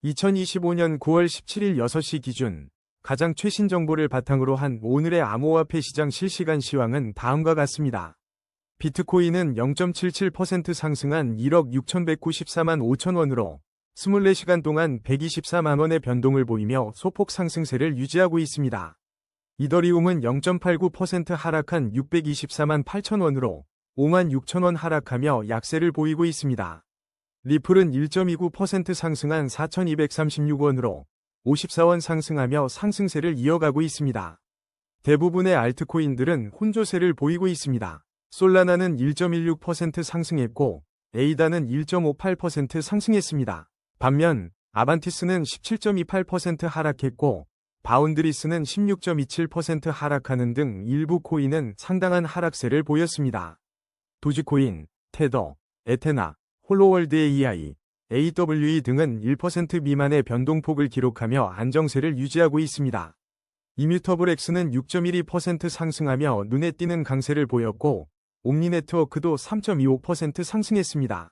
2025년 9월 17일 6시 기준 가장 최신 정보를 바탕으로 한 오늘의 암호화폐 시장 실시간 시황은 다음과 같습니다. 비트코인은 0.77% 상승한 1억 6,194만 5천 원으로 24시간 동안 124만 원의 변동을 보이며 소폭 상승세를 유지하고 있습니다. 이더리움은 0.89% 하락한 624만 8천 원으로 5만 6천 원 하락하며 약세를 보이고 있습니다. 리플은 1.29% 상승한 4,236원으로 54원 상승하며 상승세를 이어가고 있습니다. 대부분의 알트코인들은 혼조세를 보이고 있습니다. 솔라나는 1.16% 상승했고 에이다는 1.58% 상승했습니다. 반면 아반티스는 17.28% 하락했고 바운드리스는 16.27% 하락하는 등 일부 코인은 상당한 하락세를 보였습니다. 도지코인, 테더, 에테나, 홀로월드 AI, AWE 등은 1% 미만의 변동폭을 기록하며 안정세를 유지하고 있습니다. 이뮤터블 X는 6.12% 상승하며 눈에 띄는 강세를 보였고 옴니네트워크도 3.25% 상승했습니다.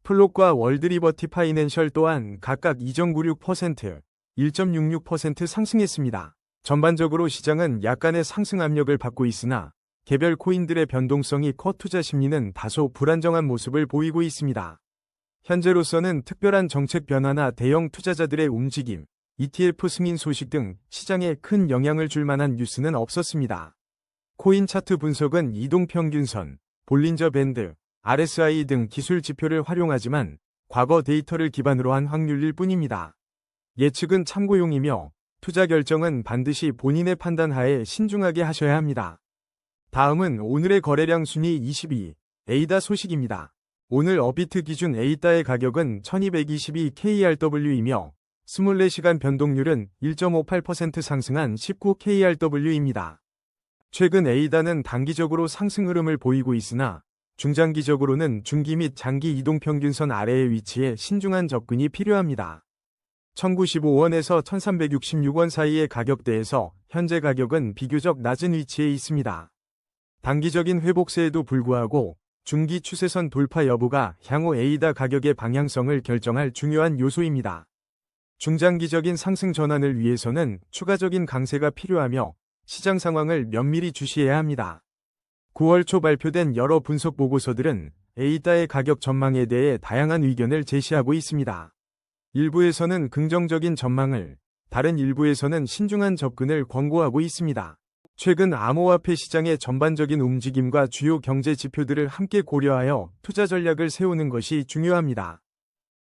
플롯과 월드리버티 파이낸셜 또한 각각 2.96%, 1.66% 상승했습니다. 전반적으로 시장은 약간의 상승 압력을 받고 있으나 개별 코인들의 변동성이 커 투자 심리는 다소 불안정한 모습을 보이고 있습니다. 현재로서는 특별한 정책 변화나 대형 투자자들의 움직임, ETF 승인 소식 등 시장에 큰 영향을 줄 만한 뉴스는 없었습니다. 코인 차트 분석은 이동평균선, 볼린저 밴드, RSI 등 기술 지표를 활용하지만 과거 데이터를 기반으로 한 확률일 뿐입니다. 예측은 참고용이며 투자 결정은 반드시 본인의 판단 하에 신중하게 하셔야 합니다. 다음은 오늘의 거래량 순위 22, 에이다 소식입니다. 오늘 업비트 기준 에이다의 가격은 1222KRW이며 24시간 변동률은 1.58% 상승한 19KRW입니다. 최근 에이다는 단기적으로 상승 흐름을 보이고 있으나 중장기적으로는 중기 및 장기 이동평균선 아래에 위치해 신중한 접근이 필요합니다. 1095원에서 1366원 사이의 가격대에서 현재 가격은 비교적 낮은 위치에 있습니다. 단기적인 회복세에도 불구하고 중기 추세선 돌파 여부가 향후 에이다 가격의 방향성을 결정할 중요한 요소입니다. 중장기적인 상승 전환을 위해서는 추가적인 강세가 필요하며 시장 상황을 면밀히 주시해야 합니다. 9월 초 발표된 여러 분석 보고서들은 에이다의 가격 전망에 대해 다양한 의견을 제시하고 있습니다. 일부에서는 긍정적인 전망을, 다른 일부에서는 신중한 접근을 권고하고 있습니다. 최근 암호화폐 시장의 전반적인 움직임과 주요 경제 지표들을 함께 고려하여 투자 전략을 세우는 것이 중요합니다.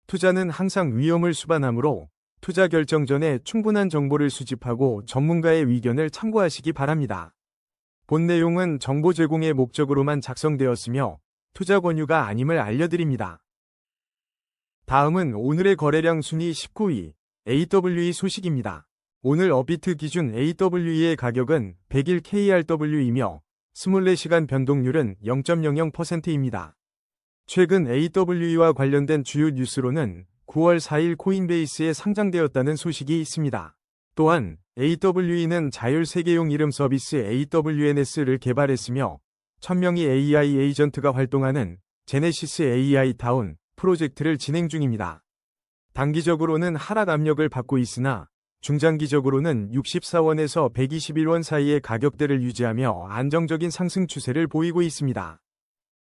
투자는 항상 위험을 수반하므로 투자 결정 전에 충분한 정보를 수집하고 전문가의 의견을 참고하시기 바랍니다. 본 내용은 정보 제공의 목적으로만 작성되었으며 투자 권유가 아님을 알려드립니다. 다음은 오늘의 거래량 순위 19위, AWE 소식입니다. 오늘 업비트 기준 AWE의 가격은 101KRW이며 24시간 변동률은 0.00%입니다. 최근 AWE와 관련된 주요 뉴스로는 9월 4일 코인베이스에 상장되었다는 소식이 있습니다. 또한 AWE는 자율 세계용 이름 서비스 AWNS를 개발했으며 1000명의 AI 에이전트가 활동하는 제네시스 AI 다운 프로젝트를 진행 중입니다. 단기적으로는 하락 압력을 받고 있으나 중장기적으로는 64원에서 121원 사이의 가격대를 유지하며 안정적인 상승 추세를 보이고 있습니다.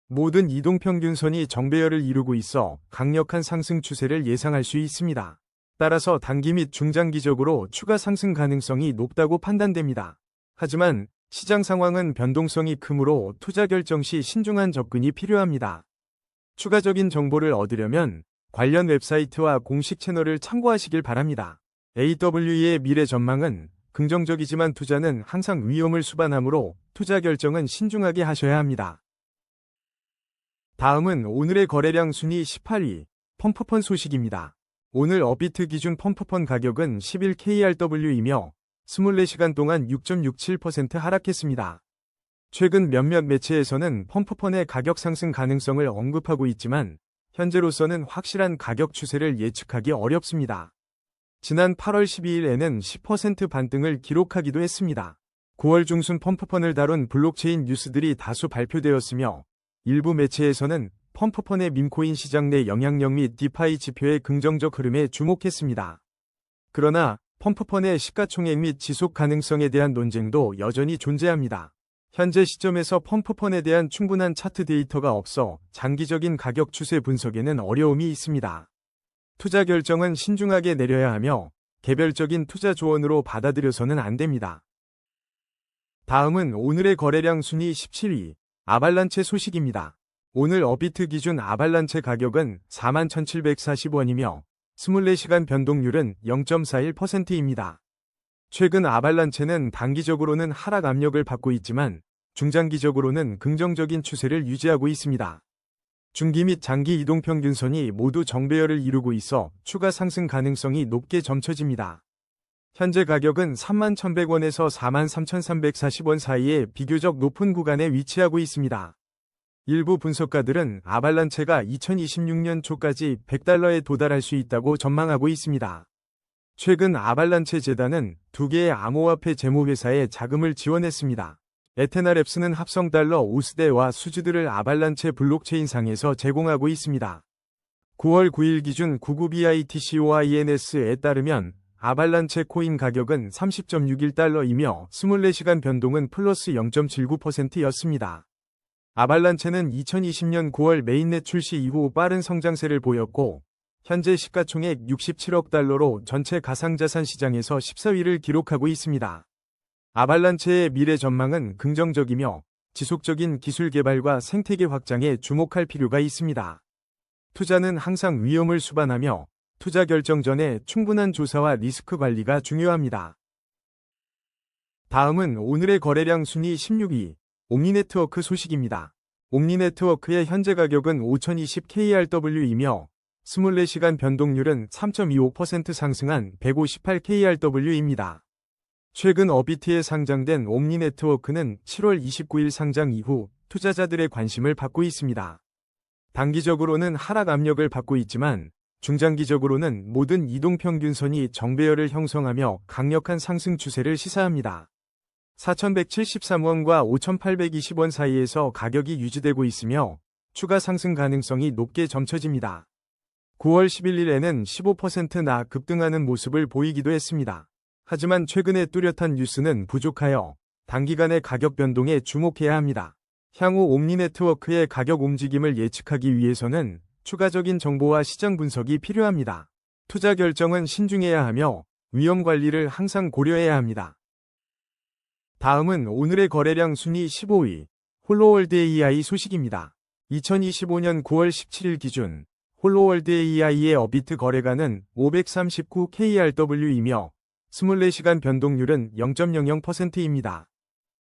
모든 이동평균선이 정배열을 이루고 있어 강력한 상승 추세를 예상할 수 있습니다. 따라서 단기 및 중장기적으로 추가 상승 가능성이 높다고 판단됩니다. 하지만 시장 상황은 변동성이 크므로 투자 결정 시 신중한 접근이 필요합니다. 추가적인 정보를 얻으려면 관련 웹사이트와 공식 채널을 참고하시길 바랍니다. AWE의 미래 전망은 긍정적이지만 투자는 항상 위험을 수반하므로 투자 결정은 신중하게 하셔야 합니다. 다음은 오늘의 거래량 순위 18위, 펌프펀 소식입니다. 오늘 업비트 기준 펌프펀 가격은 11KRW이며 24시간 동안 6.67% 하락했습니다. 최근 몇몇 매체에서는 펌프펀의 가격 상승 가능성을 언급하고 있지만 현재로서는 확실한 가격 추세를 예측하기 어렵습니다. 지난 8월 12일에는 10% 반등을 기록하기도 했습니다. 9월 중순 펌프펀을 다룬 블록체인 뉴스들이 다수 발표되었으며 일부 매체에서는 펌프펀의 밈코인 시장 내 영향력 및 디파이 지표의 긍정적 흐름에 주목했습니다. 그러나 펌프펀의 시가총액 및 지속 가능성에 대한 논쟁도 여전히 존재합니다. 현재 시점에서 펌프펀에 대한 충분한 차트 데이터가 없어 장기적인 가격 추세 분석에는 어려움이 있습니다. 투자 결정은 신중하게 내려야 하며 개별적인 투자 조언으로 받아들여서는 안 됩니다. 다음은 오늘의 거래량 순위 17위, 아발란체 소식입니다. 오늘 업비트 기준 아발란체 가격은 41,740원이며 24시간 변동률은 0.41%입니다. 최근 아발란체는 단기적으로는 하락 압력을 받고 있지만 중장기적으로는 긍정적인 추세를 유지하고 있습니다. 중기 및 장기 이동평균선이 모두 정배열을 이루고 있어 추가 상승 가능성이 높게 점쳐집니다. 현재 가격은 31,100원에서 43,340원 사이에 비교적 높은 구간에 위치하고 있습니다. 일부 분석가들은 아발란체가 2026년 초까지 $100에 도달할 수 있다고 전망하고 있습니다. 최근 아발란체 재단은 2개의 암호화폐 제모회사에 자금을 지원했습니다. 에테나랩스는 합성 달러 우스데와 수주들을 아발란체 블록체인상에서 제공하고 있습니다. 9월 9일 기준 99BITCOINS에 따르면 아발란체 코인 가격은 30.61달러이며 24시간 변동은 플러스 0.79%였습니다. 아발란체는 2020년 9월 메인넷 출시 이후 빠른 성장세를 보였고 현재 시가총액 67억 달러로 전체 가상자산 시장에서 14위를 기록하고 있습니다. 아발란체의 미래 전망은 긍정적이며 지속적인 기술 개발과 생태계 확장에 주목할 필요가 있습니다. 투자는 항상 위험을 수반하며 투자 결정 전에 충분한 조사와 리스크 관리가 중요합니다. 다음은 오늘의 거래량 순위 16위, 옴니네트워크 소식입니다. 옴니네트워크의 현재 가격은 5020KRW이며 24시간 변동률은 3.25% 상승한 158KRW입니다. 최근 업비트에 상장된 옴니네트워크는 7월 29일 상장 이후 투자자들의 관심을 받고 있습니다. 단기적으로는 하락 압력을 받고 있지만 중장기적으로는 모든 이동평균선이 정배열을 형성하며 강력한 상승 추세를 시사합니다. 4,173원과 5,820원 사이에서 가격이 유지되고 있으며 추가 상승 가능성이 높게 점쳐집니다. 9월 11일에는 15%나 급등하는 모습을 보이기도 했습니다. 하지만 최근의 뚜렷한 뉴스는 부족하여 단기간의 가격 변동에 주목해야 합니다. 향후 옴니네트워크의 가격 움직임을 예측하기 위해서는 추가적인 정보와 시장 분석이 필요합니다. 투자 결정은 신중해야 하며 위험 관리를 항상 고려해야 합니다. 다음은 오늘의 거래량 순위 15위, 홀로월드 AI 소식입니다. 2025년 9월 17일 기준 홀로월드 AI의 업비트 거래가는 539KRW이며 24시간 변동률은 0.00%입니다.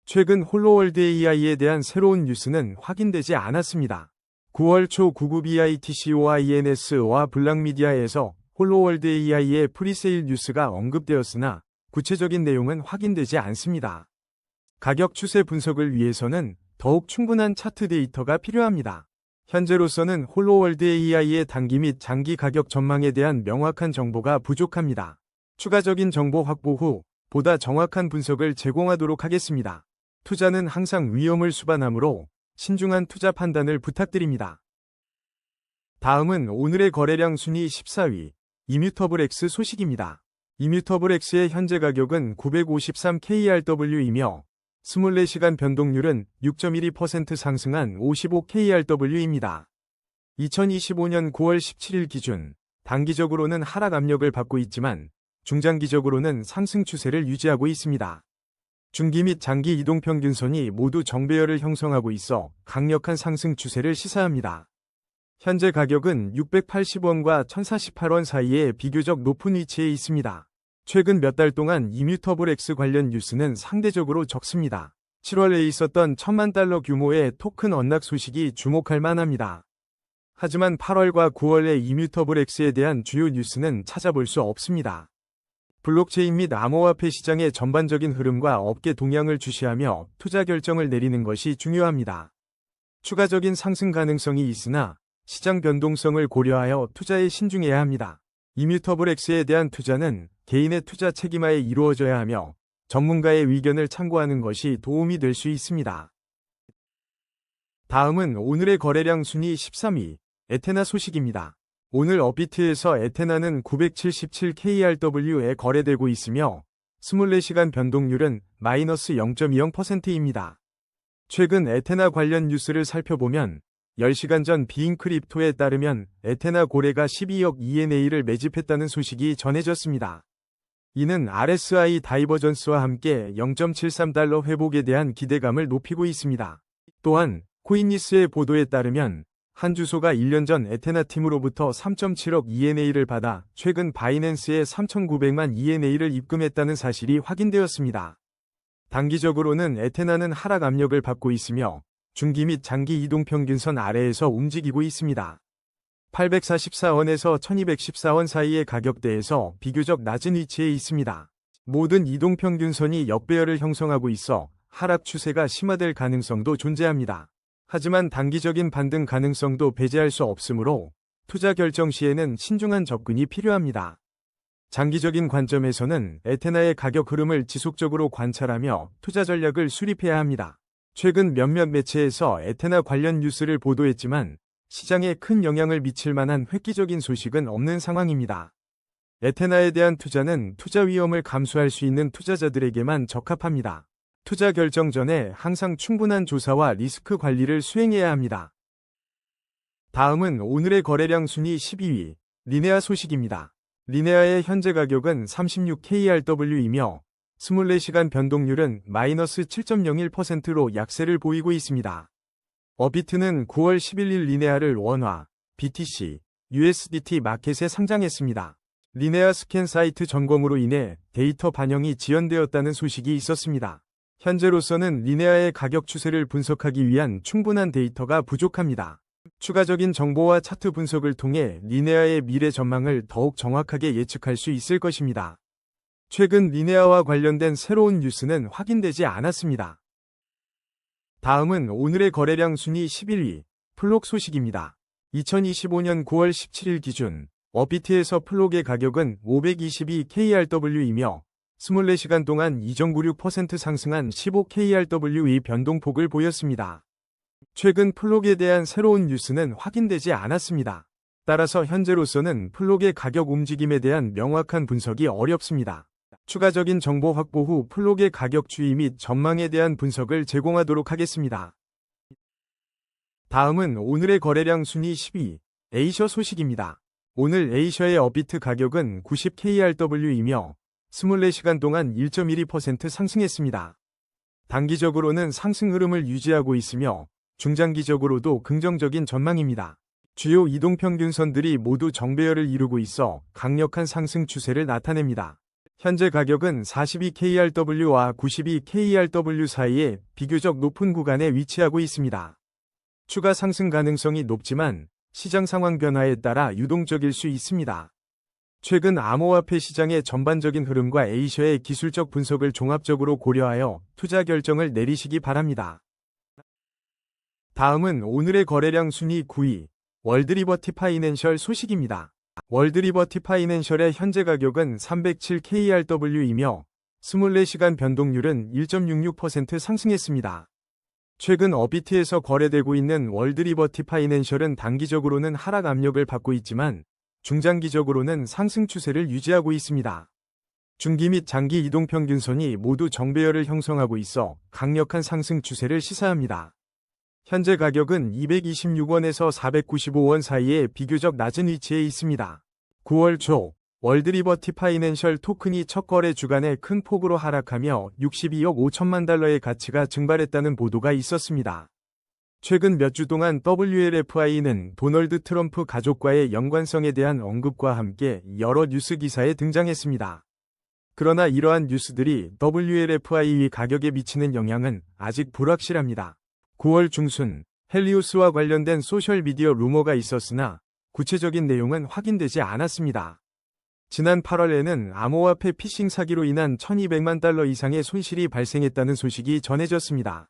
최근 홀로월드 AI에 대한 새로운 뉴스는 확인되지 않았습니다. 9월 초 99BITCOINS와 블락미디아에서 홀로월드 AI의 프리세일 뉴스가 언급되었으나 구체적인 내용은 확인되지 않습니다. 가격 추세 분석을 위해서는 더욱 충분한 차트 데이터가 필요합니다. 현재로서는 홀로월드 AI의 단기 및 장기 가격 전망에 대한 명확한 정보가 부족합니다. 추가적인 정보 확보 후 보다 정확한 분석을 제공하도록 하겠습니다. 투자는 항상 위험을 수반하므로 신중한 투자 판단을 부탁드립니다. 다음은 오늘의 거래량 순위 14위, 이뮤터블X 소식입니다. 이뮤터블X의 현재 가격은 953KRW이며 24시간 변동률은 6.12% 상승한 55KRW입니다. 2025년 9월 17일 기준 단기적으로는 하락 압력을 받고 있지만 중장기적으로는 상승 추세를 유지하고 있습니다. 중기 및 장기 이동평균선이 모두 정배열을 형성하고 있어 강력한 상승 추세를 시사합니다. 현재 가격은 680원과 1048원 사이에 비교적 높은 위치에 있습니다. 최근 몇 달 동안 이뮤터블X 관련 뉴스는 상대적으로 적습니다. 7월에 있었던 1000만 달러 규모의 토큰 언락 소식이 주목할 만합니다. 하지만 8월과 9월의 이뮤터블X에 대한 주요 뉴스는 찾아볼 수 없습니다. 블록체인 및 암호화폐 시장의 전반적인 흐름과 업계 동향을 주시하며 투자 결정을 내리는 것이 중요합니다. 추가적인 상승 가능성이 있으나 시장 변동성을 고려하여 투자에 신중해야 합니다. 이뮤터블X에 대한 투자는 개인의 투자 책임하에 이루어져야 하며 전문가의 의견을 참고하는 것이 도움이 될 수 있습니다. 다음은 오늘의 거래량 순위 13위, 에테나 소식입니다. 오늘 업비트에서 에테나는 977KRW에 거래되고 있으며 24시간 변동률은 마이너스 0.20%입니다. 최근 에테나 관련 뉴스를 살펴보면 10시간 전 비인크립토에 따르면 에테나 고래가 12억 ENA를 매집했다는 소식이 전해졌습니다. 이는 RSI 다이버전스와 함께 0.73달러 회복에 대한 기대감을 높이고 있습니다. 또한 코인니스의 보도에 따르면 한 주소가 1년 전 에테나 팀으로부터 3.7억 ENA를 받아 최근 바이낸스에 3,900만 ENA를 입금했다는 사실이 확인되었습니다. 단기적으로는 에테나는 하락 압력을 받고 있으며 중기 및 장기 이동평균선 아래에서 움직이고 있습니다. 844원에서 1214원 사이의 가격대에서 비교적 낮은 위치에 있습니다. 모든 이동평균선이 역배열을 형성하고 있어 하락 추세가 심화될 가능성도 존재합니다. 하지만 단기적인 반등 가능성도 배제할 수 없으므로 투자 결정 시에는 신중한 접근이 필요합니다. 장기적인 관점에서는 에테나의 가격 흐름을 지속적으로 관찰하며 투자 전략을 수립해야 합니다. 최근 몇몇 매체에서 에테나 관련 뉴스를 보도했지만 시장에 큰 영향을 미칠 만한 획기적인 소식은 없는 상황입니다. 에테나에 대한 투자는 투자 위험을 감수할 수 있는 투자자들에게만 적합합니다. 투자 결정 전에 항상 충분한 조사와 리스크 관리를 수행해야 합니다. 다음은 오늘의 거래량 순위 12위, 리네아 소식입니다. 리네아의 현재 가격은 36KRW이며 24시간 변동률은 마이너스 7.01%로 약세를 보이고 있습니다. 업비트는 9월 11일 리네아를 원화, BTC, USDT 마켓에 상장했습니다. 리네아 스캔 사이트 점검으로 인해 데이터 반영이 지연되었다는 소식이 있었습니다. 현재로서는 리네아의 가격 추세를 분석하기 위한 충분한 데이터가 부족합니다. 추가적인 정보와 차트 분석을 통해 리네아의 미래 전망을 더욱 정확하게 예측할 수 있을 것입니다. 최근 리네아와 관련된 새로운 뉴스는 확인되지 않았습니다. 다음은 오늘의 거래량 순위 11위, 플록 소식입니다. 2025년 9월 17일 기준 업비트에서 플록의 가격은 522KRW이며 24시간 동안 2.96% 상승한 15KRW의 변동폭을 보였습니다. 최근 플록에 대한 새로운 뉴스는 확인되지 않았습니다. 따라서 현재로서는 플록의 가격 움직임에 대한 명확한 분석이 어렵습니다. 추가적인 정보 확보 후 플록의 가격 추이 및 전망에 대한 분석을 제공하도록 하겠습니다. 다음은 오늘의 거래량 순위 10위, 에이셔 소식입니다. 오늘 에이셔의 업비트 가격은 90KRW이며 24시간 동안 1.12% 상승했습니다. 단기적으로는 상승 흐름을 유지하고 있으며 중장기적으로도 긍정적인 전망입니다. 주요 이동평균선들이 모두 정배열을 이루고 있어 강력한 상승 추세를 나타냅니다. 현재 가격은 42KRW와 92KRW 사이에 비교적 높은 구간에 위치하고 있습니다. 추가 상승 가능성이 높지만 시장 상황 변화에 따라 유동적일 수 있습니다. 최근 암호화폐 시장의 전반적인 흐름과 에이셔의 기술적 분석을 종합적으로 고려하여 투자 결정을 내리시기 바랍니다. 다음은 오늘의 거래량 순위 9위, 월드리버티 파이낸셜 소식입니다. 월드리버티 파이낸셜의 현재 가격은 307KRW이며 24시간 변동률은 1.66% 상승했습니다. 최근 업비트에서 거래되고 있는 월드리버티 파이낸셜은 단기적으로는 하락 압력을 받고 있지만 중장기적으로는 상승 추세를 유지하고 있습니다. 중기 및 장기 이동평균선이 모두 정배열을 형성하고 있어 강력한 상승 추세를 시사합니다. 현재 가격은 226원에서 495원 사이에 비교적 낮은 위치에 있습니다. 9월 초 월드리버티 파이낸셜 토큰이 첫 거래 주간에 큰 폭으로 하락하며 62억 5천만 달러의 가치가 증발했다는 보도가 있었습니다. 최근 몇 주 동안 WLFI는 도널드 트럼프 가족과의 연관성에 대한 언급과 함께 여러 뉴스 기사에 등장했습니다. 그러나 이러한 뉴스들이 WLFI 가격에 미치는 영향은 아직 불확실합니다. 9월 중순 헬리오스와 관련된 소셜미디어 루머가 있었으나 구체적인 내용은 확인되지 않았습니다. 지난 8월에는 암호화폐 피싱 사기로 인한 1200만 달러 이상의 손실이 발생했다는 소식이 전해졌습니다.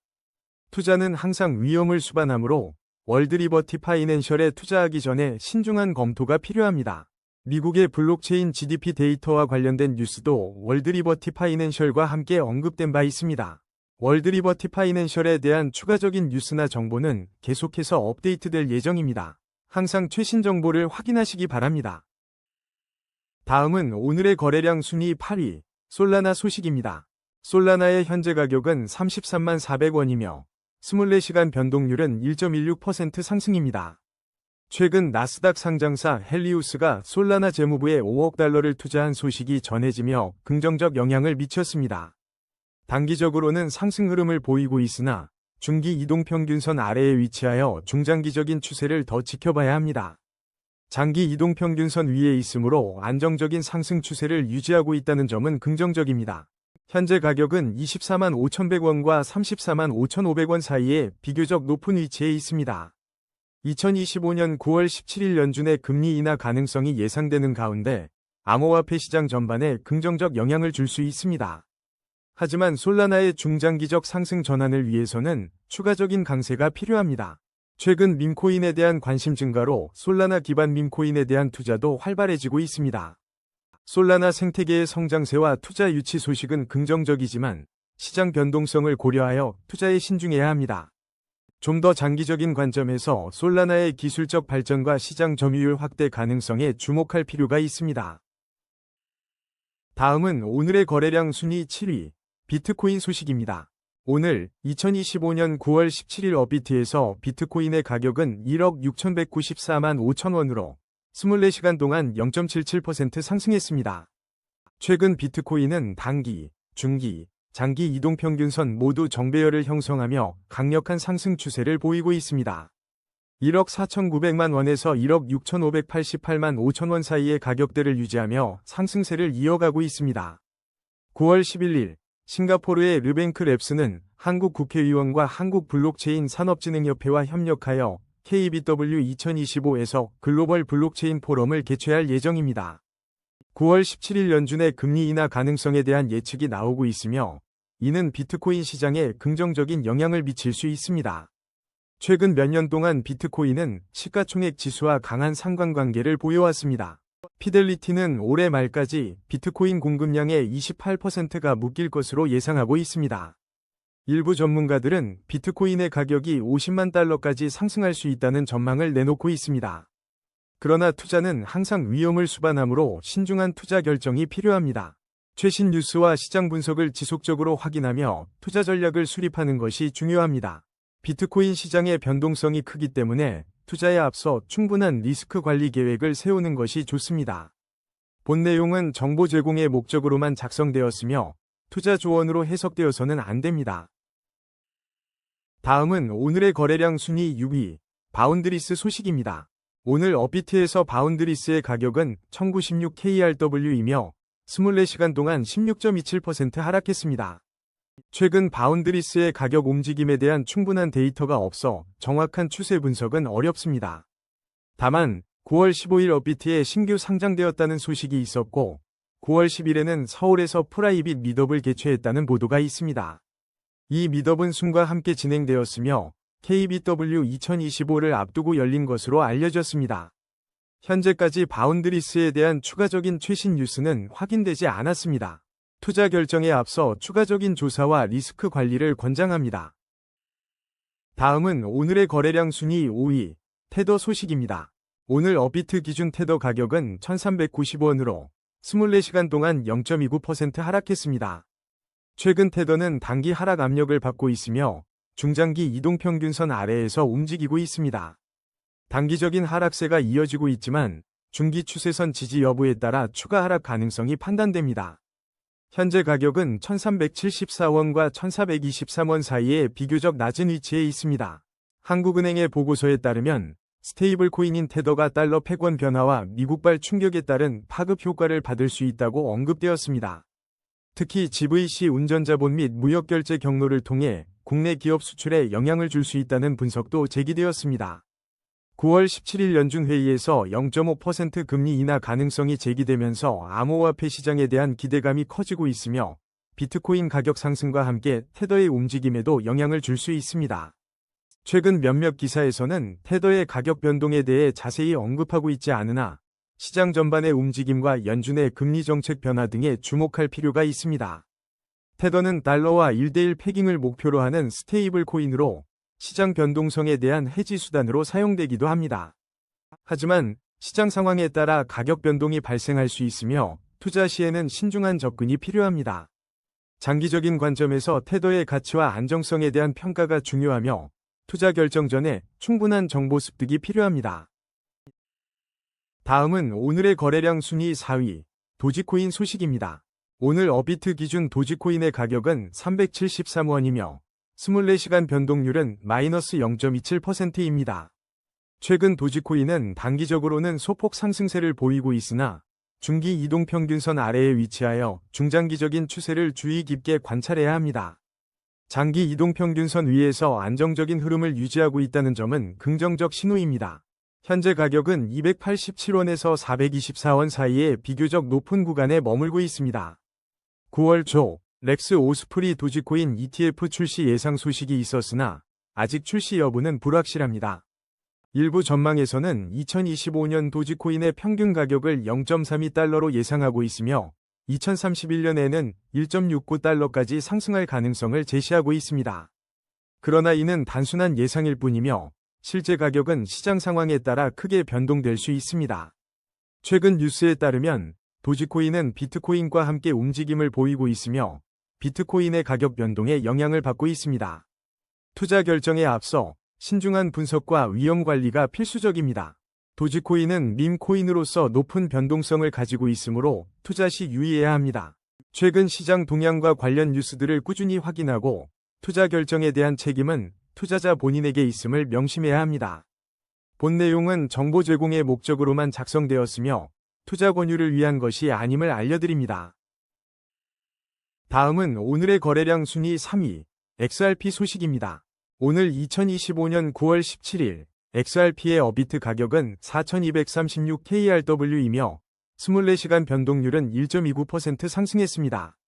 투자는 항상 위험을 수반하므로 월드리버티 파이낸셜에 투자하기 전에 신중한 검토가 필요합니다. 미국의 블록체인 GDP 데이터와 관련된 뉴스도 월드리버티 파이낸셜과 함께 언급된 바 있습니다. 월드리버티 파이낸셜에 대한 추가적인 뉴스나 정보는 계속해서 업데이트될 예정입니다. 항상 최신 정보를 확인하시기 바랍니다. 다음은 오늘의 거래량 순위 8위, 솔라나 소식입니다. 솔라나의 현재 가격은 33만 400원이며 24시간 변동률은 1.16% 상승입니다. 최근 나스닥 상장사 헬리우스가 솔라나 재무부에 5억 달러를 투자한 소식이 전해지며 긍정적 영향을 미쳤습니다. 단기적으로는 상승 흐름을 보이고 있으나 중기 이동평균선 아래에 위치하여 중장기적인 추세를 더 지켜봐야 합니다. 장기 이동평균선 위에 있으므로 안정적인 상승 추세를 유지하고 있다는 점은 긍정적입니다. 현재 가격은 24만 5,100원과 34만 5,500원 사이에 비교적 높은 위치에 있습니다. 2025년 9월 17일 연준의 금리 인하 가능성이 예상되는 가운데 암호화폐 시장 전반에 긍정적 영향을 줄 수 있습니다. 하지만 솔라나의 중장기적 상승 전환을 위해서는 추가적인 강세가 필요합니다. 최근 밈코인에 대한 관심 증가로 솔라나 기반 밈코인에 대한 투자도 활발해지고 있습니다. 솔라나 생태계의 성장세와 투자 유치 소식은 긍정적이지만 시장 변동성을 고려하여 투자에 신중해야 합니다. 좀 더 장기적인 관점에서 솔라나의 기술적 발전과 시장 점유율 확대 가능성에 주목할 필요가 있습니다. 다음은 오늘의 거래량 순위 7위, 비트코인 소식입니다. 오늘 2025년 9월 17일 업비트에서 비트코인의 가격은 1억 6,194만 5천원으로 24시간 동안 0.77% 상승했습니다. 최근 비트코인은 단기, 중기, 장기 이동평균선 모두 정배열을 형성하며 강력한 상승 추세를 보이고 있습니다. 1억 4,900만 원에서 1억 6,588만 5천원 사이의 가격대를 유지하며 상승세를 이어가고 있습니다. 9월 11일 싱가포르의 르뱅크 랩스는 한국 국회의원과 한국 블록체인 산업진흥협회와 협력하여 KBW 2025에서 글로벌 블록체인 포럼을 개최할 예정입니다. 9월 17일 연준의 금리 인하 가능성에 대한 예측이 나오고 있으며 이는 비트코인 시장에 긍정적인 영향을 미칠 수 있습니다. 최근 몇 년 동안 비트코인은 시가총액 지수와 강한 상관관계를 보여왔습니다. 피델리티는 올해 말까지 비트코인 공급량의 28%가 묶일 것으로 예상하고 있습니다. 일부 전문가들은 비트코인의 가격이 50만 달러까지 상승할 수 있다는 전망을 내놓고 있습니다. 그러나 투자는 항상 위험을 수반하므로 신중한 투자 결정이 필요합니다. 최신 뉴스와 시장 분석을 지속적으로 확인하며 투자 전략을 수립하는 것이 중요합니다. 비트코인 시장의 변동성이 크기 때문에 투자에 앞서 충분한 리스크 관리 계획을 세우는 것이 좋습니다. 본 내용은 정보 제공의 목적으로만 작성되었으며 투자 조언으로 해석되어서는 안 됩니다. 다음은 오늘의 거래량 순위 6위, 바운드리스 소식입니다. 오늘 업비트에서 바운드리스의 가격은 1096KRW이며 24시간 동안 16.27% 하락했습니다. 최근 바운드리스의 가격 움직임에 대한 충분한 데이터가 없어 정확한 추세 분석은 어렵습니다. 다만 9월 15일 업비트에 신규 상장되었다는 소식이 있었고 9월 10일에는 서울에서 프라이빗 미덥을 개최했다는 보도가 있습니다. 이 미덥은 숨과 함께 진행되었으며 KBW 2025를 앞두고 열린 것으로 알려졌습니다. 현재까지 바운드리스에 대한 추가적인 최신 뉴스는 확인되지 않았습니다. 투자 결정에 앞서 추가적인 조사와 리스크 관리를 권장합니다. 다음은 오늘의 거래량 순위 5위, 테더 소식입니다. 오늘 업비트 기준 테더 가격은 1,390원으로 24시간 동안 0.29% 하락했습니다. 최근 테더는 단기 하락 압력을 받고 있으며 중장기 이동평균선 아래에서 움직이고 있습니다. 단기적인 하락세가 이어지고 있지만 중기 추세선 지지 여부에 따라 추가 하락 가능성이 판단됩니다. 현재 가격은 1,374원과 1,423원 사이에 비교적 낮은 위치에 있습니다. 한국은행의 보고서에 따르면 스테이블 코인인 테더가 달러 패권 변화와 미국발 충격에 따른 파급 효과를 받을 수 있다고 언급되었습니다. 특히 GVC 운전자본 및 무역결제 경로를 통해 국내 기업 수출에 영향을 줄 수 있다는 분석도 제기되었습니다. 9월 17일 연준 회의에서 0.5% 금리 인하 가능성이 제기되면서 암호화폐 시장에 대한 기대감이 커지고 있으며 비트코인 가격 상승과 함께 테더의 움직임에도 영향을 줄 수 있습니다. 최근 몇몇 기사에서는 테더의 가격 변동에 대해 자세히 언급하고 있지 않으나 시장 전반의 움직임과 연준의 금리 정책 변화 등에 주목할 필요가 있습니다. 테더는 달러와 1대1 패깅을 목표로 하는 스테이블 코인으로 시장 변동성에 대한 해지 수단으로 사용되기도 합니다. 하지만 시장 상황에 따라 가격 변동이 발생할 수 있으며 투자 시에는 신중한 접근이 필요합니다. 장기적인 관점에서 테더의 가치와 안정성에 대한 평가가 중요하며 투자 결정 전에 충분한 정보 습득이 필요합니다. 다음은 오늘의 거래량 순위 4위, 도지코인 소식입니다. 오늘 업비트 기준 도지코인의 가격은 373원이며 24시간 변동률은 마이너스 0.27%입니다. 최근 도지코인은 단기적으로는 소폭 상승세를 보이고 있으나 중기 이동평균선 아래에 위치하여 중장기적인 추세를 주의 깊게 관찰해야 합니다. 장기 이동평균선 위에서 안정적인 흐름을 유지하고 있다는 점은 긍정적 신호입니다. 현재 가격은 287원에서 424원 사이에 비교적 높은 구간에 머물고 있습니다. 9월 초 렉스 오스프리 도지코인 ETF 출시 예상 소식이 있었으나 아직 출시 여부는 불확실합니다. 일부 전망에서는 2025년 도지코인의 평균 가격을 0.32달러로 예상하고 있으며 2031년에는 1.69달러까지 상승할 가능성을 제시하고 있습니다. 그러나 이는 단순한 예상일 뿐이며 실제 가격은 시장 상황에 따라 크게 변동될 수 있습니다. 최근 뉴스에 따르면 도지코인은 비트코인과 함께 움직임을 보이고 있으며 비트코인의 가격 변동에 영향을 받고 있습니다. 투자 결정에 앞서 신중한 분석과 위험 관리가 필수적입니다. 도지코인은 밈코인으로서 높은 변동성을 가지고 있으므로 투자 시 유의해야 합니다. 최근 시장 동향과 관련 뉴스들을 꾸준히 확인하고 투자 결정에 대한 책임은 투자자 본인에게 있음을 명심해야 합니다. 본 내용은 정보 제공의 목적으로만 작성되었으며 투자 권유를 위한 것이 아님을 알려드립니다. 다음은 오늘의 거래량 순위 3위, XRP 소식입니다. 오늘 2025년 9월 17일 XRP의 업비트 가격은 4236KRW이며 24시간 변동률은 1.29% 상승했습니다.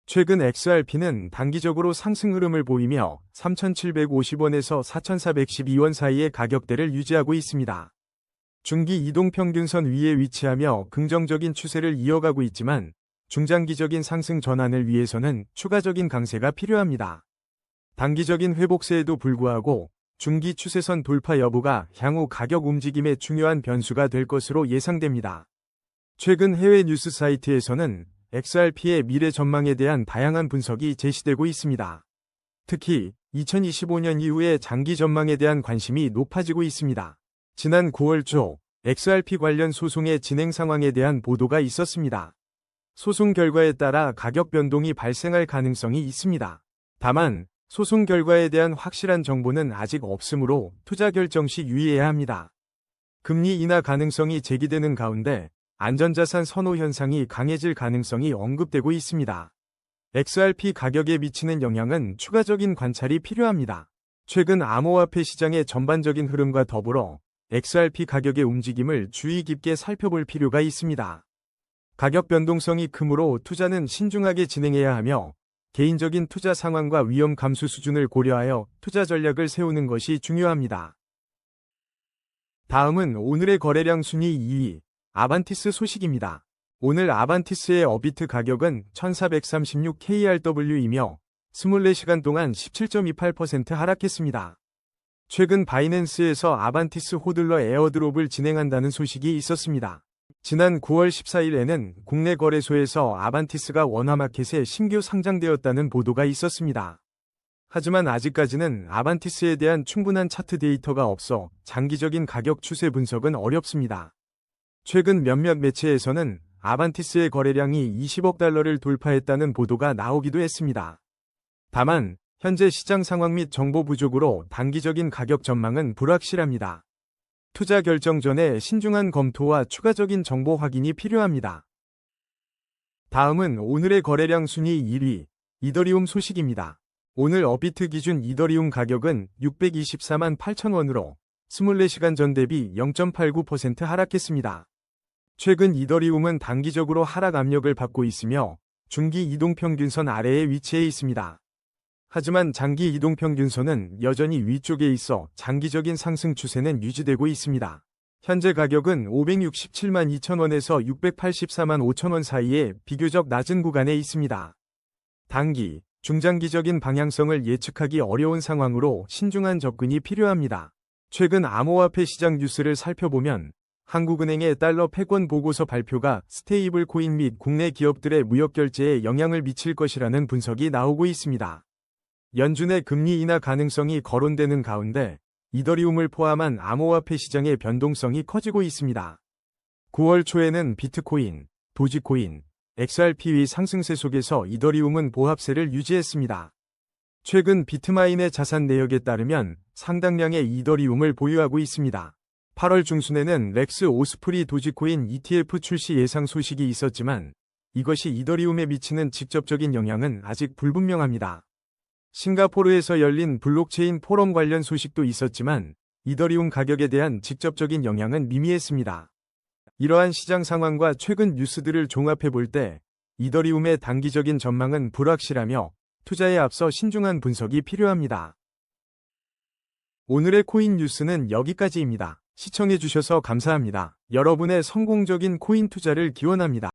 최근 XRP는 단기적으로 상승 흐름을 보이며 3,750원에서 4,412원 사이의 가격대를 유지하고 있습니다. 중기 이동평균선 위에 위치하며 긍정적인 추세를 이어가고 있지만 중장기적인 상승 전환을 위해서는 추가적인 강세가 필요합니다. 단기적인 회복세에도 불구하고 중기 추세선 돌파 여부가 향후 가격 움직임의 중요한 변수가 될 것으로 예상됩니다. 최근 해외 뉴스 사이트에서는 XRP의 미래 전망에 대한 다양한 분석이 제시되고 있습니다. 특히 2025년 이후의 장기 전망에 대한 관심이 높아지고 있습니다. 지난 9월 초 XRP 관련 소송의 진행 상황에 대한 보도가 있었습니다. 소송 결과에 따라 가격 변동이 발생할 가능성이 있습니다. 다만 소송 결과에 대한 확실한 정보는 아직 없으므로 투자 결정 시 유의해야 합니다. 금리 인하 가능성이 제기되는 가운데 안전자산 선호 현상이 강해질 가능성이 언급되고 있습니다. XRP 가격에 미치는 영향은 추가적인 관찰이 필요합니다. 최근 암호화폐 시장의 전반적인 흐름과 더불어 XRP 가격의 움직임을 주의 깊게 살펴볼 필요가 있습니다. 가격 변동성이 크므로 투자는 신중하게 진행해야 하며 개인적인 투자 상황과 위험 감수 수준을 고려하여 투자 전략을 세우는 것이 중요합니다. 다음은 오늘의 거래량 순위 2위, 아반티스 소식입니다. 오늘 아반티스의 업비트 가격은 1436KRW이며 24시간 동안 17.28% 하락했습니다. 최근 바이낸스에서 아반티스 호들러 에어드롭을 진행한다는 소식이 있었습니다. 지난 9월 14일에는 국내 거래소에서 아반티스가 원화마켓에 신규 상장되었다는 보도가 있었습니다. 하지만 아직까지는 아반티스에 대한 충분한 차트 데이터가 없어 장기적인 가격 추세 분석은 어렵습니다. 최근 몇몇 매체에서는 아반티스의 거래량이 20억 달러를 돌파했다는 보도가 나오기도 했습니다. 다만 현재 시장 상황 및 정보 부족으로 단기적인 가격 전망은 불확실합니다. 투자 결정 전에 신중한 검토와 추가적인 정보 확인이 필요합니다. 다음은 오늘의 거래량 순위 1위, 이더리움 소식입니다. 오늘 업비트 기준 이더리움 가격은 624만 8천원으로 24시간 전 대비 0.89% 하락했습니다. 최근 이더리움은 단기적으로 하락 압력을 받고 있으며 중기 이동평균선 아래에 위치해 있습니다. 하지만 장기 이동평균선은 여전히 위쪽에 있어 장기적인 상승 추세는 유지되고 있습니다. 현재 가격은 567만 2천원에서 684만 5천원 사이에 비교적 낮은 구간에 있습니다. 단기, 중장기적인 방향성을 예측하기 어려운 상황으로 신중한 접근이 필요합니다. 최근 암호화폐 시장 뉴스를 살펴보면 한국은행의 달러 패권 보고서 발표가 스테이블 코인 및 국내 기업들의 무역 결제에 영향을 미칠 것이라는 분석이 나오고 있습니다. 연준의 금리 인하 가능성이 거론되는 가운데 이더리움을 포함한 암호화폐 시장의 변동성이 커지고 있습니다. 9월 초에는 비트코인, 도지코인, XRP의 상승세 속에서 이더리움은 보합세를 유지했습니다. 최근 비트마인의 자산 내역에 따르면 상당량의 이더리움을 보유하고 있습니다. 8월 중순에는 렉스 오스프리 도지코인 ETF 출시 예상 소식이 있었지만 이것이 이더리움에 미치는 직접적인 영향은 아직 불분명합니다. 싱가포르에서 열린 블록체인 포럼 관련 소식도 있었지만 이더리움 가격에 대한 직접적인 영향은 미미했습니다. 이러한 시장 상황과 최근 뉴스들을 종합해 볼 때 이더리움의 단기적인 전망은 불확실하며 투자에 앞서 신중한 분석이 필요합니다. 오늘의 코인 뉴스는 여기까지입니다. 시청해 주셔서 감사합니다. 여러분의 성공적인 코인 투자를 기원합니다.